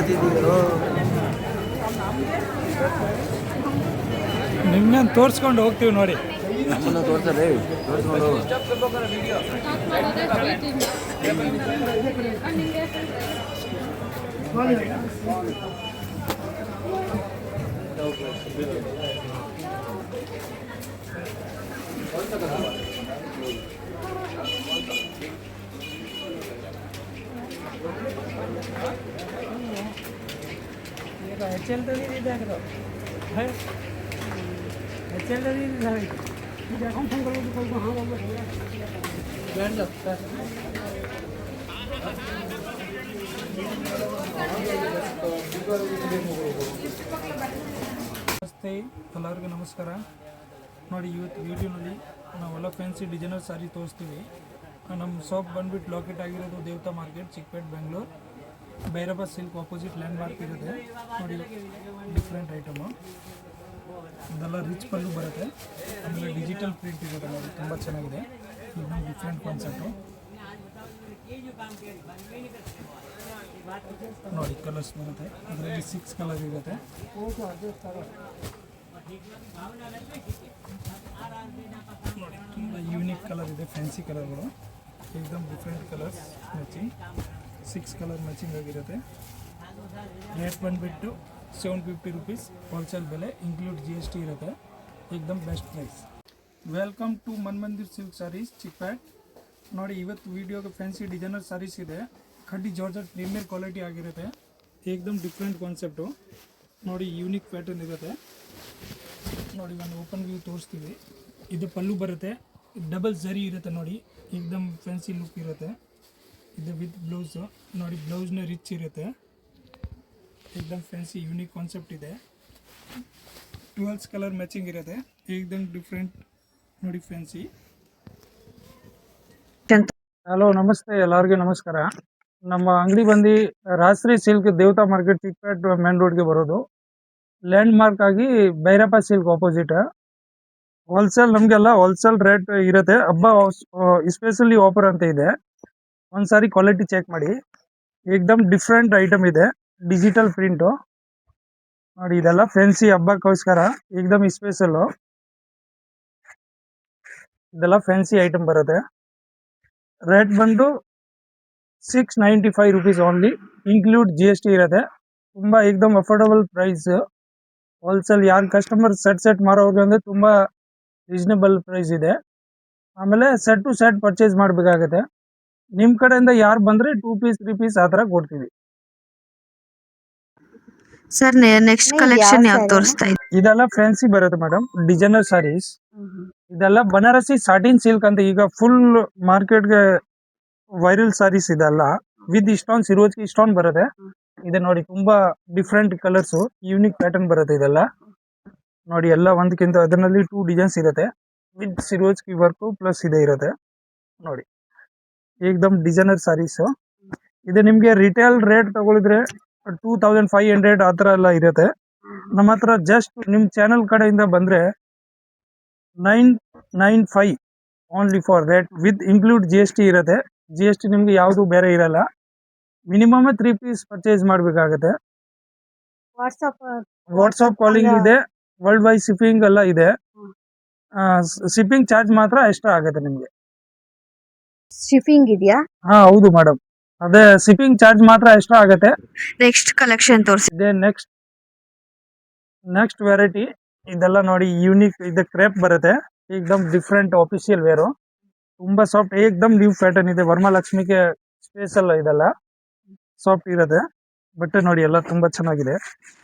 ಮಾಡ್ತಿದ್ದೀರೋ ನಿಮ್ಮನ್ನ ತೋರಿಸ್ಕೊಂಡು ಹೋಗ್ತೀವಿ ನೋಡಿ. ನಮ್ಮನ್ನು ತೋರಿಸಲೇ ತೋರಿಸ್ಕೊಂಡು ನಮಸ್ತೆ, ಎಲ್ಲರಿಗೂ ನಮಸ್ಕಾರ. ನೋಡಿ, ಇವತ್ತು ವಿಡಿಯೋನಲ್ಲಿ ನಾವೆಲ್ಲ ಫ್ಯಾನ್ಸಿ ಡಿಸೈನರ್ ಸಾರಿ ತೋರಿಸ್ತೀವಿ. ನಮ್ಮ ಶಾಪ್ ಬಂದ್ಬಿಟ್ಟು ಲೊಕೇಟ್ ಆಗಿರೋದು Devata market, Chickpet, Bengaluru. Bhairava silk opposite landmark ಇರುತ್ತೆ ನೋಡಿ. ಡಿಫ್ರೆಂಟ್ ಐಟಮು, ಇದೆಲ್ಲ ರಿಚ್ ಪಲ್ಲು ಬರುತ್ತೆ. ಆಮೇಲೆ ಡಿಜಿಟಲ್ ಪ್ರಿಂಟ್ ಇರುತ್ತೆ ನೋಡಿ, ತುಂಬ ಚೆನ್ನಾಗಿದೆ. ಇದೊಂದು ಡಿಫ್ರೆಂಟ್ ಕಾನ್ಸೆಪ್ಟು ನೋಡಿ. ಕಲರ್ಸ್ ಬರುತ್ತೆ, ಅದರಲ್ಲಿ 6 ಕಲರ್ ಇರುತ್ತೆ. ನೋಡಿ, ತುಂಬ ಯೂನಿಕ್ ಕಲರ್ ಇದೆ, ಫ್ಯಾನ್ಸಿ ಕಲರ್ಗಳು. ಏಕ್ದಮ್ different colours matching, 6 colour matching ಆಗಿರುತ್ತೆ. ರೇಟ್ ಬಂದುಬಿಟ್ಟು 750 ರುಪೀಸ್ ಹೋಲ್ಸೇಲ್ ಬೆಲೆ, ಇನ್ಕ್ಲೂಡ್ GST ಇರುತ್ತೆ. ಏಕ್ದಮ್ best price. Welcome to Manmandir silk sarees, Chickpet. ನೋಡಿ, ಇವತ್ತು ವಿಡಿಯೋಗೆ ಫ್ಯಾನ್ಸಿ ಡಿಸೈನರ್ ಸಾರೀಸ್ ಇದೆ. ಖಡ್ಡಿ ಜಾರ್ಜೆಟ್ ಪ್ರೀಮಿಯರ್ ಕ್ವಾಲಿಟಿ ಆಗಿರುತ್ತೆ. ಏಕ್ದಮ್ ಡಿಫ್ರೆಂಟ್ ಕಾನ್ಸೆಪ್ಟು ನೋಡಿ, ಯೂನಿಕ್ ಪ್ಯಾಟರ್ನ್ ಇರುತ್ತೆ ನೋಡಿ. ಒಂದು ಓಪನ್ ವ್ಯೂ ತೋರಿಸ್ತೀವಿ. ಇದು ಪಲ್ಲು ಬರುತ್ತೆ, ಡಬಲ್ ಝರಿ ಇರುತ್ತೆ ನೋಡಿ. ಏಕ್ದಮ್ ಫ್ಯಾನ್ಸಿ ಲುಕ್ ಇರುತ್ತೆ. ಇದು ವಿತ್ ಬ್ಲೌಸು ನೋಡಿ, ಬ್ಲೌಸ್ನ ರಿಚ್ ಇರುತ್ತೆ. ಏಕ್ದಮ್ ಫ್ಯಾನ್ಸಿ ಯೂನಿಕ್ ಕಾನ್ಸೆಪ್ಟ್ ಇದೆ. 12 ಕಲರ್ ಮ್ಯಾಚಿಂಗ್ ಇರುತ್ತೆ. ಏಕ್ದಮ್ ಡಿಫ್ರೆಂಟ್ ನೋಡಿ, ಫ್ಯಾನ್ಸಿ. ಹಲೋ, ನಮಸ್ತೆ, ಎಲ್ಲರಿಗೂ ನಮಸ್ಕಾರ. ನಮ್ಮ ಅಂಗಡಿ ಬಂದು ರಾಜಶ್ರೀ ಸಿಲ್ಕ್, ದೇವತಾ ಮಾರ್ಕೆಟ್, ಚಿಕ್ಕಪೇಟೆ ಮೇನ್ ರೋಡ್ಗೆ ಬರೋದು. ಲ್ಯಾಂಡ್ ಮಾರ್ಕ್ ಆಗಿ ಭೈರಪ್ಪ ಸಿಲ್ಕ್ ಆಪೋಸಿಟ್. ಹೋಲ್ಸೇಲ್, ನಮಗೆಲ್ಲ ಹೋಲ್ಸೇಲ್ ರೇಟ್ ಇರುತ್ತೆ. ಹಬ್ಬ ಎಸ್ಪೆಷಲಿ ಆಫರ್ ಅಂತ ಇದೆ. ಒಂದ್ಸಾರಿ ಕ್ವಾಲಿಟಿ ಚೆಕ್ ಮಾಡಿ. ಏಕ್ದಮ್ ಡಿಫ್ರೆಂಟ್ ಐಟಮ್ ಇದೆ, ಡಿಜಿಟಲ್ ಪ್ರಿಂಟು ನೋಡಿ. ಇದೆಲ್ಲ ಫ್ಯಾನ್ಸಿ ಹಬ್ಬಕ್ಕೋಸ್ಕರ ಏಕ್ದಮ್ ಸ್ಪೆಷಲ್ಲು. ಇದೆಲ್ಲ ಫ್ಯಾನ್ಸಿ ಐಟಮ್ ಬರುತ್ತೆ. ರೇಟ್ ಬಂದು 695 ರುಪೀಸ್ ಓನ್ಲಿ, ಇನ್ಕ್ಲೂಡ್ GST ಇರುತ್ತೆ. ತುಂಬ ಏಕ್ದಮ್ ಅಫೋರ್ಡಬಲ್ ಪ್ರೈಸ್. ಹೋಲ್ಸೇಲ್ ಯಾರು ಕಸ್ಟಮರ್ ಸೆಟ್ ಮಾರೋದು ಅಂದರೆ ತುಂಬ ರೀಸನೇಬಲ್ ಪ್ರೈಸ್ ಇದೆ. ಆಮೇಲೆ ಸೆಟ್ ಟು ಸೆಟ್ ಪರ್ಚೇಸ್ ಮಾಡಬೇಕಾಗುತ್ತೆ. ನಿಮ್ಮ ಕಡೆಯಿಂದ ಯಾರು ಬಂದರೆ 2 ಪೀಸ್ 3 ಪೀಸ್ ಆ ಥರ ಕೊಡ್ತೀವಿ. ಸರ್, ನೆಕ್ಸ್ಟ್ ಕಲೆಕ್ಷನ್ ಯಾವ್ದು ತೋರಿಸ್ತಾ ಇದ್ದೀರಾ? ಇದೆಲ್ಲ ಫ್ಯಾನ್ಸಿ ಬರುತ್ತೆ ಮೇಡಮ್, ಡಿಸೈನರ್ ಸಾರೀಸ್. ಇದೆಲ್ಲ ಬನಾರಸಿ ಸಾಟಿನ್ ಸಿಲ್ಕ್ ಅಂತ ಈಗ ಫುಲ್ ಮಾರ್ಕೆಟ್ಗೆ ವೈರಲ್ ಸಾರೀಸ್. ಇದೆಲ್ಲ ವಿತ್ ಇಷ್ಟೊಂದು ಸಿರೋಜ್ಕಿ ಇಷ್ಟೊಂದು ಬರುತ್ತೆ. ಇದೆ ನೋಡಿ, ತುಂಬಾ ಡಿಫ್ರೆಂಟ್ ಕಲರ್ಸು, ಯೂನಿಕ್ ಪ್ಯಾಟರ್ನ್ ಬರುತ್ತೆ. ಇದೆಲ್ಲ ನೋಡಿ, ಎಲ್ಲ ಒಂದಕ್ಕಿಂತ ಅದರಲ್ಲಿ 2 ಡಿಸೈನ್ಸ್ ಇರುತ್ತೆ. ವಿತ್ ಸಿರೋಜ್ಕಿ ವರ್ಕು ಪ್ಲಸ್ ಇದೆ ಇರುತ್ತೆ ನೋಡಿ. ಏಕ್ದಮ್ ಡಿಸೈನರ್ ಸಾರೀಸು. ಇದು ನಿಮಗೆ ರಿಟೇಲ್ ರೇಟ್ ತಗೊಳಿದ್ರೆ 2500 ಆ ಥರ ಎಲ್ಲ ಇರುತ್ತೆ. ನಮ್ಮ ಹತ್ರ ಜಸ್ಟ್ ನಿಮ್ಮ ಚಾನಲ್ ಕಡೆಯಿಂದ ಬಂದರೆ 995 only for rate, with include GST ಇರುತ್ತೆ. GST ನಿಮಗೆ ಯಾವುದು ಬೇರೆ ಇರಲ್ಲ. ಮಿನಿಮಮ್ 3 ಪೀಸ್ ಪರ್ಚೇಸ್ ಮಾಡಬೇಕಾಗುತ್ತೆ. ವಾಟ್ಸಪ್ ಕಾಲಿಂಗ್ ಇದೆ, ವರ್ಲ್ಡ್ ವೈಡ್ ಶಿಪ್ಪಿಂಗ್ ಎಲ್ಲ ಇದೆ. ಶಿಪ್ಪಿಂಗ್ ಚಾರ್ಜ್ ಮಾತ್ರ ಎಕ್ಸ್ಟ್ರಾ ಆಗುತ್ತೆ ನಿಮಗೆ. ಶಿಪ್ಪಿಂಗ್ ಇದೆಯಾ? ಹೌದು ಮೇಡಮ್, ಅದೇ ಶಿಪ್ಪಿಂಗ್ ಚಾರ್ಜ್ ಮಾತ್ರ ಎಕ್ಸ್ಟ್ರಾ ಆಗುತ್ತೆ. ನೆಕ್ಸ್ಟ್ ಕಲೆಕ್ಷನ್ ತೋರಿಸಿ. ಇದೆ ನೆಕ್ಸ್ಟ್ ವೆರೈಟಿ. ಇದೆಲ್ಲ ನೋಡಿ, ಯೂನಿಕ್. ಇದು ಕ್ರೇಪ್ ಬರುತ್ತೆ, ಏಕ್ದಮ್ ಡಿಫ್ರೆಂಟ್ ಆಫಿಷಿಯಲ್ ವೇರು. ತುಂಬಾ ಸಾಫ್ಟ್, ಏಕ್ದಮ್ ನ್ಯೂ ಪ್ಯಾಟರ್ನ್ ಇದೆ. ವರಮಹಾಲಕ್ಷ್ಮಿಗೆ ಸ್ಪೆಷಲ್ ಇದೆಲ್ಲ ಸಾಫ್ಟ್ ಇರುತ್ತೆ. ಬಟ್ಟೆ ನೋಡಿ, ಎಲ್ಲ ತುಂಬಾ ಚೆನ್ನಾಗಿದೆ.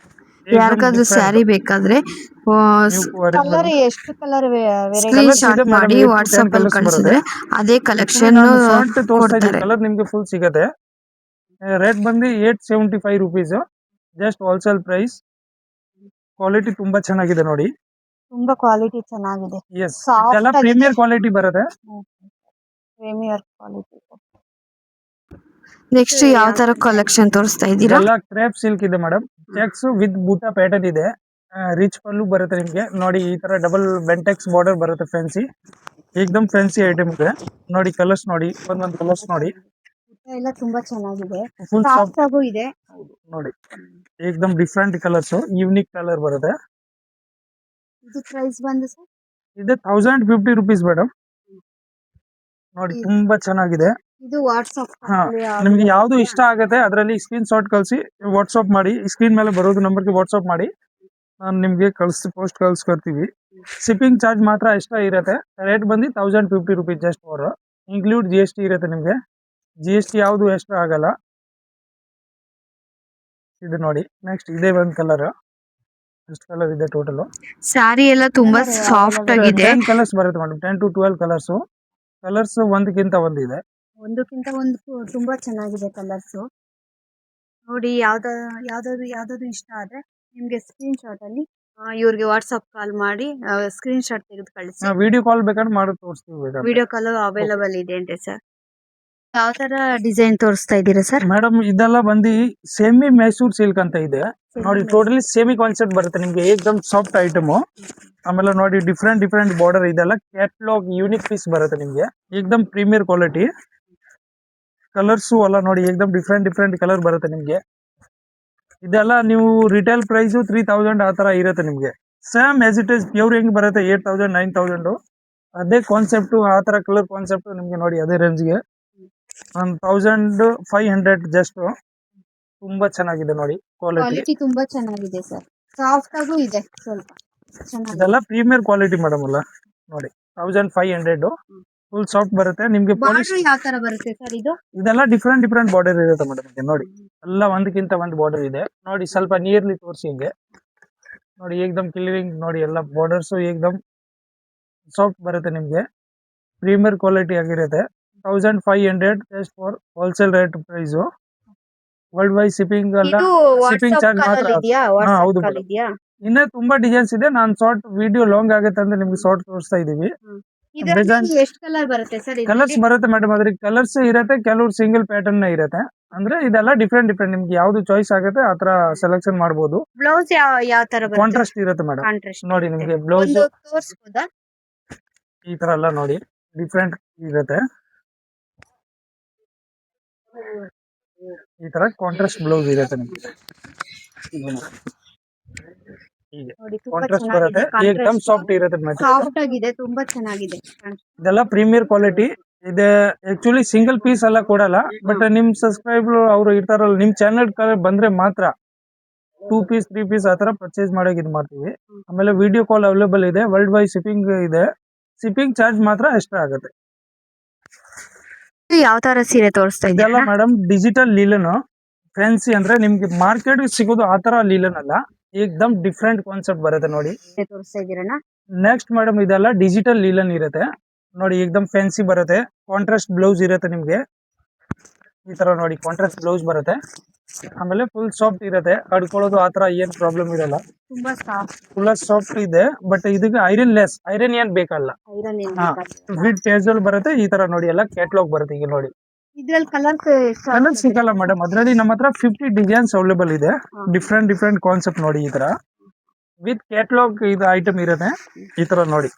ಯಾರಿಗಾದ್ರೂ ಸ್ಯಾರಿ ಬೇಕಾದ್ರೆ ಸ್ಕ್ರೀನ್ ಶಾಟ್ ಮಾಡಿ ವಾಟ್ಸ್ಆಪ್ ಅಲ್ಲಿ ಕಳಿಸಿದ್ರೆ ಅದೇ ಕಲೆಕ್ಷನ್ ಕೊಡ್ತಾರೆ. ಕಲರ್ ನಿಮ್ಗೆ ಫುಲ್ ಸಿಗುತ್ತೆ. ರೇಟ್ ಬಂದು 875 rupees, just wholesale price. Quality ತುಂಬಾ ಚೆನ್ನಾಗಿದೆ ನೋಡಿ. ತುಂಬಾ ಕ್ವಾಲಿಟಿ ಚೆನ್ನಾಗಿದೆ. ಎಸ್, ಇದೆಲ್ಲ ಪ್ರೀಮಿಯರ್ ಕ್ವಾಲಿಟಿ ಬರುತ್ತೆ. Premier quality. ನೆಕ್ಸ್ಟ್ ಯಾವ ತರ ಕಲೆಕ್ಷನ್ ತೋರಿಸ್ತಾ ಇದ್ದೀರಾ? ಇದೆಲ್ಲ ಕ್ರೇಪ್ ಸಿಲ್ಕ್ ಇದೆ madam. Checks with buta pattern ಇದೆ. ರಿಚ್ ಪಲ್ಲು ಬರುತ್ತೆ ನಿಮಗೆ ನೋಡಿ. ಈ ತರ ಡಬಲ್ ಬೆಂಟೆಕ್ಸ್ ಬಾರ್ಡರ್ ಬರುತ್ತೆ, ಫ್ಯಾನ್ಸಿ. ಏಕ್ದಮ್ ಫ್ಯಾನ್ಸಿ ಐಟಮ್ ಇದೆ ನೋಡಿ. ಕಲರ್ಸ್ ನೋಡಿ, ಒಂದೊಂದು ಕಲರ್ಸ್ ನೋಡಿ. ಎಲ್ಲ ತುಂಬಾ ಚೆನ್ನಾಗಿದೆ. ಫುಲ್ ಸಾಫ್ಟ್ ಆಗು ಇದೆ. ನೋಡಿ ಏಕ್ದಮ್ ಡಿಫ್ರೆಂಟ್ ಕಲರ್ಸ್, ಯೂನಿಕ್ ಕಲರ್ ಬರುತ್ತೆ. ಇದು ಪ್ರೈಸ್ ಬಂದು ಸರ್ ಇದು 1050 ರುಪೀಸ್ ಮೇಡಮ್. ನೋಡಿ ತುಂಬಾ ಚೆನ್ನಾಗಿದೆ. ಇದು ವಾಟ್ಸ್ಆಪ್ ಹಾ, ನಿಮ್ಗೆ ಯಾವ್ದು ಇಷ್ಟ ಆಗುತ್ತೆ ಅದರಲ್ಲಿ ಸ್ಕ್ರೀನ್ ಶಾಟ್ ಕಳಿಸಿ ವಾಟ್ಸ್ಆಪ್ ಮಾಡಿ. ಸ್ಕ್ರೀನ್ ಮೇಲೆ ಬರೋದು ನಂಬರ್ಗೆ ವಾಟ್ಸ್ಆಪ್ ಮಾಡಿ, ನಾನು ನಿಮ್ಗೆ ಪೋಸ್ಟ್ ಕಳ್ಸ್ಕೊಡ್ತೀವಿ. ಶಿಪ್ಪಿಂಗ್ ಚಾರ್ಜ್ ಮಾತ್ರ ಎಕ್ಸ್ಟ್ರಾ ಇರುತ್ತೆ. ರೇಟ್ ಬಂದು 1050 rupees just for, include GST ಇರುತ್ತೆ ನಿಮ್ಗೆ. GST ಯಾವುದು ಎಕ್ಸ್ಟ್ರಾ ಆಗಲ್ಲ. ಇದು ನೋಡಿ ನೆಕ್ಸ್ಟ್ ಇದೇ ಒಂದು ಕಲರ್. ಎಷ್ಟು ಕಲರ್ ಇದೆ ಟೋಟಲ್? ಸ್ಯಾರಿ ಎಲ್ಲ ತುಂಬಾ ಸಾಫ್ಟ್ ಆಗಿದೆ. 10 ಕಲರ್ಸ್ ಬರುತ್ತೆ ಮೇಡಮ್, 10 to 12 ಕಲರ್ಸ್ ಒಂದಕ್ಕಿಂತ ಒಂದಿದೆ. ಒಂದಕ್ಕಿಂತ ಒಂದು ತುಂಬಾ ಚೆನ್ನಾಗಿದೆ ಕಲರ್ಸ್. ನೋಡಿ ಯಾವ್ದಾದ್ರು ಇಷ್ಟ ಆದ್ರೆ ನಿಮ್ಗೆ ಸ್ಕ್ರೀನ್ ಶಾಟ್ ಅಲ್ಲಿ ಇವ್ರಿಗೆ ವಾಟ್ಸ್ಆಪ್ ಕಾಲ್ ಮಾಡಿ ಸ್ಕ್ರೀನ್ ಶಾಟ್ ತೆಗೆದು ಕಳಿಸಿ. ವಿಡಿಯೋ ಕಾಲ್ ಬೇಕಾದ್ರೆ ಮಾಡಿ ತೋರಿಸ್ತೀವಿ. ವಿಡಿಯೋ ಕಾಲ್ ಅವೈಲಬಲ್ ಇದೆ ಅಂತೆ ಸರ್. ಯಾವ ತರ ಡಿಸೈನ್ ತೋರಿಸ್ತಾ ಇದ್ದೀರಾ ಸರ್? ಮೇಡಮ್ ಇದೆಲ್ಲ ಬಂದು ಸೆಮಿ ಮೈಸೂರ್ ಸಿಲ್ಕ್ ಅಂತ ಇದೆ ನೋಡಿ. ಟೋಟಲಿ ಸೆಮಿ ಕಾನ್ಸೆಪ್ಟ್ ಬರುತ್ತೆ ನಿಮ್ಗೆ, ಏಕ್ದಮ್ ಸಾಫ್ಟ್ ಐಟಮ್. ಆಮೇಲೆ ನೋಡಿ ಡಿಫ್ರೆಂಟ್ ಬಾರ್ಡರ್, ಇದೆಲ್ಲ ಕ್ಯಾಟ್ಲಾಗ್ ಯೂನಿಕ್ ಪೀಸ್ ಬರುತ್ತೆ ನಿಮ್ಗೆ, ಏಕ್ದಮ್ ಪ್ರೀಮಿಯರ್ ಕ್ವಾಲಿಟಿ. ಕಲರ್ಸು ಎಲ್ಲ ನೋಡಿ ಏಕ್ದಮ್ ಡಿಫ್ರೆಂಟ್ ಕಲರ್ ಬರುತ್ತೆ ನಿಮ್ಗೆ. ಇದೆಲ್ಲ ನೀವು ರಿಟೇಲ್ ಪ್ರೈಸ್ 3000 ಆ ತರ ಇರುತ್ತೆ ನಿಮ್ಗೆ. Same as it is pure ಹೆಂಗ್ ಬರುತ್ತೆ 8000 9000, ಅದೇ ಕಾನ್ಸೆಪ್ಟ್, ಆ ತರ ಕಲರ್ ಕಾನ್ಸೆಪ್ಟ್ ನಿಮ್ಗೆ ನೋಡಿ ಅದೇ ರೇಂಜ್ಗೆ 1500 ಜಸ್ಟ್. ತುಂಬಾ ಚೆನ್ನಾಗಿದೆ ನೋಡಿ ಕ್ವಾಲಿಟಿ. ತುಂಬಾ ಚೆನ್ನಾಗಿದೆ ಸರ್, ಸಾಫ್ಟ್ ಆಗು ಇದೆ ಸ್ವಲ್ಪ. ಇದೆಲ್ಲ ಪ್ರೀಮಿಯರ್ ಕ್ವಾಲಿಟಿ ಮೇಡಮ್ ಅಲ್ಲ ನೋಡಿ. 1500 ಫುಲ್ ಸಾಫ್ಟ್ ಬರುತ್ತೆ ನಿಮ್ಗೆ. ಯಾವ ತರ ಬರುತ್ತೆ ಸರ್ ಇದು? ಇದೆಲ್ಲ ಡಿಫ್ರೆಂಟ್ ಬಾರ್ಡರ್ ಇರುತ್ತೆ ಮೇಡಮ್. ಇದೆ ನೋಡಿ, ಎಲ್ಲ ಒಂದಕ್ಕಿಂತ ಒಂದು ಬಾರ್ಡರ್ ಇದೆ ನೋಡಿ. ಸ್ವಲ್ಪ ನಿಯರ್ಲಿ ತೋರಿಸಿ ಹಿಂಗೆ ನೋಡಿ, ಏಕ್ದಮ್ ಕ್ಲಿಯರಿಂಗ್ ನೋಡಿ. ಎಲ್ಲ ಬಾರ್ಡರ್ಸ್ ಏಕ್ದಮ್ ಸಾಫ್ಟ್ ಬರುತ್ತೆ ನಿಮ್ಗೆ, ಪ್ರೀಮಿಯರ್ ಕ್ವಾಲಿಟಿ ಆಗಿರುತ್ತೆ. 1500 just for wholesale rate price. World wide shipping ಅಲ್ಲ, ಶಿಪ್ಪಿಂಗ್ ಚಾರ್ಜ್ ಮಾತ್ರ. ಹಾ ಹೌದು ಮೇಡಮ್. ಇನ್ನೇ ತುಂಬಾ ಡಿಸೈನ್ಸ್ ಇದೆ. ನಾನು ಶಾರ್ಟ್ ವಿಡಿಯೋ ಲಾಂಗ್ ಆಗುತ್ತೆ ಅಂದ್ರೆ ನಿಮ್ಗೆ ಶಾರ್ಟ್ ತೋರಿಸ್ತಾ ಇದೀವಿ. ಎಷ್ಟು ಕಲರ್ ಬರುತ್ತೆ ಸರ್? ಕಲರ್ಸ್ ಬರುತ್ತೆ ಮೇಡಮ್, ಅದ್ರಿಗೆ ಕಲರ್ಸ್ ಇರುತ್ತೆ, ಕೆಲವ್ರು ಸಿಂಗಲ್ ಪ್ಯಾಟರ್ನ್ ಇರುತ್ತೆ. ಅಂದ್ರೆ ಇದೆಲ್ಲ ಡಿಫ್ರೆಂಟ್ ನಿಮ್ಗೆ ಯಾವ್ದು ಚಾಯ್ಸ್ ಆಗುತ್ತೆ ಆತರ ಸೆಲೆಕ್ಷನ್ ಮಾಡಬಹುದು. ಬ್ಲೌಸ್ ಯಾವ ತರ ಬರುತ್ತೆ? ಕಾಂಟ್ರಾಸ್ಟ್ ಇರುತ್ತೆ ಮೇಡಮ್. ನೋಡಿ ನಿಮ್ಗೆ ಬ್ಲೌಸ್ ತೋರಿಸಬಹುದಾ? ಈ ತರ ಎಲ್ಲ ನೋಡಿ ಡಿಫ್ರೆಂಟ್ ಇರುತ್ತೆ. ಈ ತರ ಕಾಂಟ್ರಾಸ್ಟ್ ಬ್ಲೌಸ್ ಇರುತ್ತೆ ನಿಮ್ಗೆ. ಹೀಗೆ ಕಾಂಟ್ರಾಸ್ಟ್ ಬರುತ್ತೆ, ಏಕ್ದಮ್ ಸಾಫ್ಟ್ ಇರುತ್ತೆ ಮೆಟೀರಿಯಲ್. ಸಾಫ್ಟ್ ಆಗಿದೆ, ತುಂಬಾ ಚೆನ್ನಾಗಿದೆ. ಇದೆಲ್ಲ ಪ್ರೀಮಿಯರ್ ಕ್ವಾಲಿಟಿ ಇದೆ. ಆಕ್ಚುಲಿ ಸಿಂಗಲ್ ಪೀಸ್ ಎಲ್ಲ ಕೊಡಲ್ಲ, ಬಟ್ ನಿಮ್ ಸಬ್ಸ್ಕ್ರೈಬರ್ ಅವರು ಇರ್ತಾರಲ್ಲ, ನಿಮ್ ಚಾನೆಲ್ ಬಂದ್ರೆ ಮಾತ್ರ 2 ಪೀಸ್ 3 ಪೀಸ್ ಆತರ ಪರ್ಚೇಸ್ ಮಾಡೋಕೆ ಇದು ಮಾಡ್ತೀವಿ. ಆಮೇಲೆ ವಿಡಿಯೋ ಕಾಲ್ ಅವೈಲೇಬಲ್ ಇದೆ, ವರ್ಲ್ಡ್ ವೈಡ್ ಶಿಪ್ಪಿಂಗ್ ಇದೆ. ಶಿಪ್ಪಿಂಗ್ ಚಾರ್ಜ್ ಮಾತ್ರ ಎಕ್ಸ್ಟ್ರಾ ಆಗುತ್ತೆ. ಯಾವ ತರ ಸೀರೆ ತೋರಿಸ್ತಾ ಇದೆಲ್ಲ ಮೇಡಮ್ ಡಿಜಿಟಲ್ ಲೀಲನ್ ಫ್ಯಾನ್ಸಿ, ಅಂದ್ರೆ ನಿಮ್ಗೆ ಮಾರ್ಕೆಟ್ ಸಿಗೋದು ಆತರ ಲೀಲನ್ ಅಲ್ಲ, ಏಕ್ದಮ್ ಡಿಫ್ರೆಂಟ್ ಕಾನ್ಸೆಪ್ಟ್ ಬರುತ್ತೆ ನೋಡಿ. ತೋರಿಸ್ತಾ ಇದೀರಣ್ಣ. ನೆಕ್ಸ್ಟ್ ಮೇಡಮ್ ಇದೆಲ್ಲ ಡಿಜಿಟಲ್ ಲೀಲನ್ ಇರುತ್ತೆ ನೋಡಿ, ಏಕ್ದಮ್ ಫ್ಯಾನ್ಸಿ ಬರುತ್ತೆ. ಕಾಂಟ್ರಾಸ್ಟ್ ಬ್ಲೌಸ್ ಇರುತ್ತೆ ನಿಮ್ಗೆ, ಈ ತರ ನೋಡಿ ಕಾಂಟ್ರಾಸ್ಟ್ ಬ್ಲೌಸ್ ಬರುತ್ತೆ. ಆಮೇಲೆ ಫುಲ್ ಸಾಫ್ಟ್ ಇರುತ್ತೆ, ಕಡ್ಕೊಳ್ಳೋದು ಆತರ ಏನ್ ಪ್ರಾಬ್ಲಮ್ ಇರಲ್ಲ, ತುಂಬಾ ಸಾಫ್ಟ್, ಫುಲ್ ಸಾಫ್ಟ್ ಇದೆ. ಬಟ್ ಇದಕ್ಕೆ ಐರನ್ ಲೆಸ್, ಐರನ್ ಏನ್ ಬೇಕಲ್ಲ. ವಿತ್ ಕ್ಯಾಶುವಲ್ ಬರುತ್ತೆ. ಈ ತರ ನೋಡಿ ಎಲ್ಲ ಕ್ಯಾಟ್ಲಾಗ್ ಬರುತ್ತೆ. ಈಗ ನೋಡಿ ಇದ್ರಲ್ಲಿ ಕಲರ್ ಸಿಗಲ್ಲ ಮೇಡಮ್, ಅದ್ರಲ್ಲಿ ನಮ್ಮ ಹತ್ರ 50 ಡಿಸೈನ್ಸ್ ಅವೈಲೇಬಲ್ ಇದೆ. ಡಿಫ್ರೆಂಟ್ ಕಾನ್ಸೆಪ್ಟ್ ನೋಡಿ. ಈ ತರ ವಿತ್ ಕ್ಯಾಟ್ಲಾಗ್ ಇದು ಐಟಮ್ ಇರುತ್ತೆ. ಈ ತರ ನೋಡಿ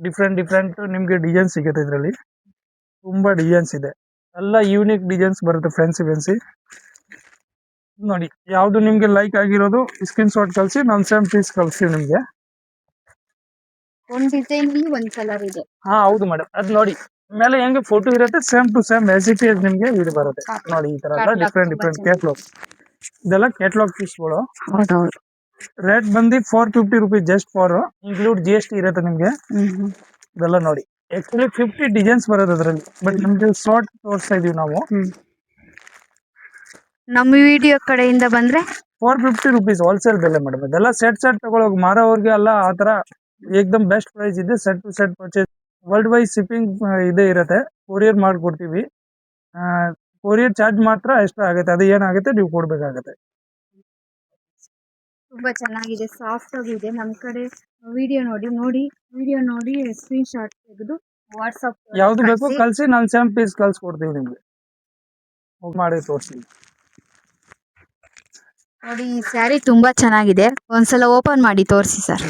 ಡಿಫ್ರೆಂಟ್ ನಿಮ್ಗೆ ಡಿಸೈನ್ ಸಿಗುತ್ತೆ. ಇದರಲ್ಲಿ ತುಂಬಾ ಡಿಸೈನ್ಸ್ ಇದೆ, ಎಲ್ಲ ಯೂನಿಕ್ ಡಿಸೈನ್ಸ್ ಬರುತ್ತೆ. ಫ್ಯಾನ್ಸಿ ನೋಡಿ, ಯಾವ್ದು ನಿಮ್ಗೆ ಲೈಕ್ ಆಗಿರೋದು ಸ್ಕ್ರೀನ್ ಶಾಟ್ ಕಳ್ಸಿ, ನಾನು ಸೇಮ್ ಪೀಸ್ ಕಳ್ಸ್ತೀವಿ ನಿಮ್ಗೆ. ಒಂದ್ ಡಿಸೈನ್ ಒಂದ್ ಕಲರ್ ಇದೆ. ಹಾ ಹೌದು ಮೇಡಮ್, ಅದ್ ನೋಡಿ ಮೇಲೆ ಹೆಂಗೆ ಫೋಟೋ ಇರುತ್ತೆ, same to same as it is ನಿಮ್ಗೆ ಇದು ಬರುತ್ತೆ ನೋಡಿ. ಈ ತರ ಎಲ್ಲ ಡಿಫ್ರೆಂಟ್ ಕ್ಯಾಟ್ಲಾಗ್, ಇದೆಲ್ಲ ಕ್ಯಾಟ್ಲಾಗ್ ಪೀಸ್ಗಳು. ರೇಟ್ ಬಂದು 450 rupees just for, include GST ಇರುತ್ತೆ ನಿಮ್ಗೆ. ಇದೆಲ್ಲ ನೋಡಿ ಆಕ್ಚುಲಿ 50 ಡಿಸೈನ್ಸ್ ಬರೋದು ಅದರಲ್ಲಿ, ಬಟ್ ನಿಮ್ಗೆ ಶಾರ್ಟ್ ತೋರಿಸ್ತಾ ಇದೀವಿ ನಾವು. ನಮ್ಮ ವಿಡಿಯೋ ಕಡೆಯಿಂದ ಬಂದ್ರೆ 450 ರುಪೀಸ್ ಹೋಲ್ಸೇಲ್ ಬೆಲೆ ಮೇಡಮ್. ಇದೆಲ್ಲ ಸೆಟ್ ತಗೊಳ್ಳೋಗಿ ಮಾರೋರಿಗೆ ಎಲ್ಲ ಆತರ ಏಕ್ದಮ್ ಬೆಸ್ಟ್ ಪ್ರೈಸ್ ಇದೆ. Set to set purchase, world wide shipping ಇದೇ ಇರುತ್ತೆ. ಕೊರಿಯರ್ ಮಾಡ್ಕೊಡ್ತೀವಿ. ಕೊರಿಯರ್ ಚಾರ್ಜ್ ಮಾತ್ರ ಎಕ್ಸ್ಟ್ರಾ ಆಗುತ್ತೆ, ಅದು ಏನಾಗುತ್ತೆ ನೀವು ಕೊಡ್ಬೇಕಾಗತ್ತೆ. ತುಂಬಾ ಚೆನ್ನಾಗಿದೆ, ಸಾಫ್ಟ್ ಆಗಿದೆ. ನಮ್ ಕಡೆ ವಿಡಿಯೋ ನೋಡಿ ಸ್ಕ್ರೀನ್ ಶಾಟ್ ತೆಗೆದು ವಾಟ್ಸ್ಆಪ್ ಯಾವ್ದು ಬೇಕು ಕಳ್ಸಿ, ನಾನು ಸೇಮ್ ಪೀಸ್ ಕಳ್ಸಿಕೊಡ್ತೀವಿ ನಿಮ್ಗೆ. ಮಾಡಿ ತೋರಿಸಿ ನೋಡಿ. ಈ ಸ್ಯಾರಿ ತುಂಬಾ ಚೆನ್ನಾಗಿದೆ, ಒಂದ್ಸಲ ಓಪನ್ ಮಾಡಿ ತೋರಿಸಿ ಸರ್.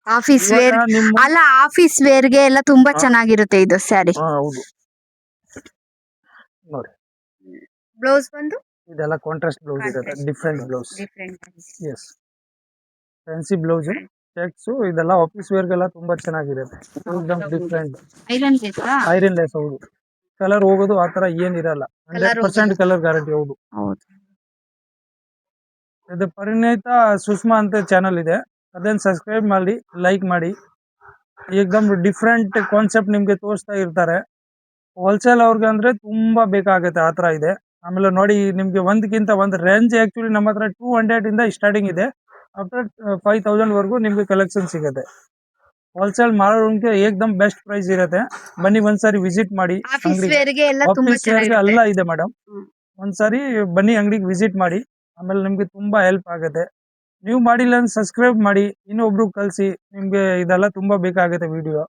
ಆಫೀಸ್ ವೇರ್ ಅಲ್ಲ, ಆಫೀಸ್ ವೇರ್ಗೆ ಎಲ್ಲ ತುಂಬಾ ಚೆನ್ನಾಗಿರುತ್ತೆ ಇದು ಸ್ಯಾರಿ. ಹೌದು. ನೋಡಿ ಬ್ಲೌಸ್ ಬಂದು ಇದೆಲ್ಲ ಕಾಂಟ್ರಾಸ್ಟ್ ಬ್ಲೌಸ್ ಇರುತ್ತೆ, different blouse. Different yes, fancy blouse checks ಇದೆಲ್ಲ ಆಫೀಸ್ ವೇರ್ಗೆಲ್ಲ ತುಂಬಾ ಚೆನ್ನಾಗಿರುತ್ತೆ. ಡಿಫ್ರೆಂಟ್ ಐರನ್ ಬೇಕಾ? Iron less. ಹೌದು, ಕಲರ್ ಹೋಗೋದು ಆ ತರ ಏನಿರಲ್ಲ. 100% ಕಲರ್ ಗ್ಯಾರಂಟಿ. ಹೌದು. ಹೌದು. ಇದು ಪರಿಣಿತ ಸುಷ್ಮಾ ಅಂತ ಚಾನಲ್ ಇದೆ, ಅದನ್ನ ಸಬ್ಸ್ಕ್ರೈಬ್ ಮಾಡಿ, ಲೈಕ್ ಮಾಡಿ. ಏಕ್ದಮ್ ಡಿಫ್ರೆಂಟ್ ಕಾನ್ಸೆಪ್ಟ್ ನಿಮ್ಗೆ ತೋರಿಸ್ತಾ ಇರ್ತಾರೆ. ಹೋಲ್ಸೇಲ್ ಅವ್ರಿಗೆ ಅಂದ್ರೆ ತುಂಬಾ ಬೇಕಾಗುತ್ತೆ, ಆ ತರ ಇದೆ. ಆಮೇಲೆ ನೋಡಿ, ನಿಮ್ಗೆ ಒಂದಕ್ಕಿಂತ ಒಂದು ರೇಂಜ್ ಆಕ್ಚುಲಿ ನಮ್ಮ ಹತ್ರ 200 ಇಂದ ಸ್ಟಾರ್ಟಿಂಗ್ ಇದೆ. ಆಫ್ಟರ್ 5000 ವರೆಗೂ ನಿಮ್ಗೆ ಕಲೆಕ್ಷನ್ ಸಿಗುತ್ತೆ. ಹೋಲ್ಸೇಲ್ ಮಾಡೋರಿಗೆ ಏಕ್ದಮ್ ಬೆಸ್ಟ್ ಪ್ರೈಸ್ ಇರುತ್ತೆ. ಬನ್ನಿ ಒಂದ್ಸಾರಿ ವಿಸಿಟ್ ಮಾಡಿ ಆಫೀಸ್ ಅಂಗಡಿಗೆ. ವೇರ್ಗೆ ಎಲ್ಲ ತುಂಬಾ ಆಫೀಸ್ ವೇರ್ಗೆ ಚೆನ್ನಾಗಿರುತ್ತೆ. ಎಲ್ಲ ಇದೆ ಮೇಡಮ್. ಒಂದ್ಸಾರಿ ಬನ್ನಿ ಅಂಗಡಿಗೆ ವಿಸಿಟ್ ಮಾಡಿ, ಆಮೇಲೆ ನಿಮ್ಗೆ ತುಂಬಾ ಹೆಲ್ಪ್ ಆಗುತ್ತೆ. ನೀವು ಮಾಡಿಲ್ಲ ಅಂದ್ರೆ ಸಬ್ಸ್ಕ್ರೈಬ್ ಮಾಡಿ, ಇನ್ನೊಬ್ರು ಕಳ್ಸಿ. ನಿಮ್ಗೆ ಇದೆಲ್ಲ ತುಂಬಾ ಬೇಕಾಗುತ್ತೆ, ವಿಡಿಯೋ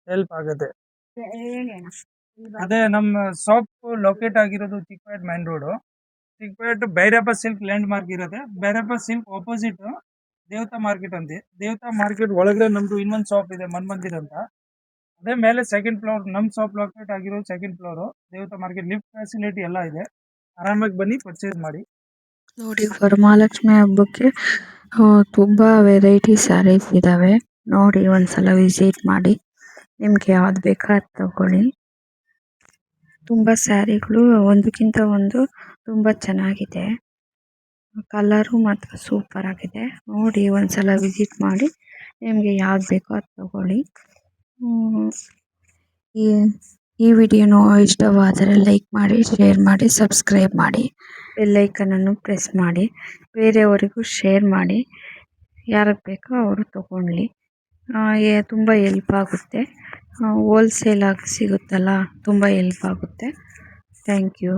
ಹೆಲ್ಪ್ ಆಗುತ್ತೆ. ಹೇಳಿ ಅಣ್ಣ. ಅದೇ ನಮ್ಮ ಶಾಪ್ ಲೊಕೇಟ್ ಆಗಿರೋದು Chickpet main road. Chickpet Bhyrappa silk land mark ಇರುತ್ತೆ. ಭೈರಪ್ಪ ಸಿಲ್ಕ್ ಆಪೋಸಿಟ್ ದೇವತಾ ಮಾರ್ಕೆಟ್ ಅಂತೆ. ದೇವತಾ ಮಾರ್ಕೆಟ್ ಒಳಗಡೆ ನಮ್ದು ಇನ್ನೊಂದು ಶಾಪ್ ಇದೆ, ಮನ್ಮಂದಿರ್ ಅಂತ. ಅದೇ ಮೇಲೆ ಸೆಕೆಂಡ್ ಫ್ಲೋರ್ ನಮ್ ಶಾಪ್ ಲೊಕೇಟ್ ಆಗಿರೋದು. ಸೆಕೆಂಡ್ ಫ್ಲೋರ್ ದೇವತಾ ಮಾರ್ಕೆಟ್, ಲಿಫ್ಟ್ ಫೆಸಿಲಿಟಿ ಎಲ್ಲ ಇದೆ. ಆರಾಮಾಗಿ ಬನ್ನಿ, ಪರ್ಚೇಸ್ ಮಾಡಿ. ನೋಡಿ, ವರಮಹಾಲಕ್ಷ್ಮಿ ಹಬ್ಬಕ್ಕೆ ತುಂಬಾ ವೆರೈಟಿ ಸ್ಯಾರೀಸ್ ಇದಾವೆ. ನೋಡಿ, ಒಂದ್ಸಲ ವಿಸಿಟ್ ಮಾಡಿ. ನಿಮ್ಗೆ ಯಾವ್ದು ಬೇಕಾ ಅದು ತಗೊಳ್ಳಿ. ತುಂಬಾ ಸ್ಯಾರಿಗಳು ಒಂದಕ್ಕಿಂತ ಒಂದು ತುಂಬಾ ಚೆನ್ನಾಗಿದೆ. ಕಲರು ಮಾತ್ರ ಸೂಪರ್ ಆಗಿದೆ. ನೋಡಿ, ಒಂದ್ಸಲ ವಿಸಿಟ್ ಮಾಡಿ. ನಿಮ್ಗೆ ಯಾವ್ದು ಬೇಕೋ ಅದು ತಗೊಳ್ಳಿ. ಈ ವಿಡಿಯೋನು ಇಷ್ಟವಾದರೆ ಲೈಕ್ ಮಾಡಿ, ಶೇರ್ ಮಾಡಿ, ಸಬ್ಸ್ಕ್ರೈಬ್ ಮಾಡಿ. ಬೆಲ್ ಐಕನ್ ಅನ್ನು ಪ್ರೆಸ್ ಮಾಡಿ. ಬೇರೆಯವರಿಗೂ ಶೇರ್ ಮಾಡಿ. ಯಾರಿಗೆ ಬೇಕೋ ಅವರು ತಗೊಳ್ಳಿ. ತುಂಬ ಹೆಲ್ಪ್ ಆಗುತ್ತೆ. ಹೋಲ್ಸೇಲ್ ಆಗಿ ಸಿಗುತ್ತಲ್ಲ, ತುಂಬ ಹೆಲ್ಪ್ ಆಗುತ್ತೆ. Thank you.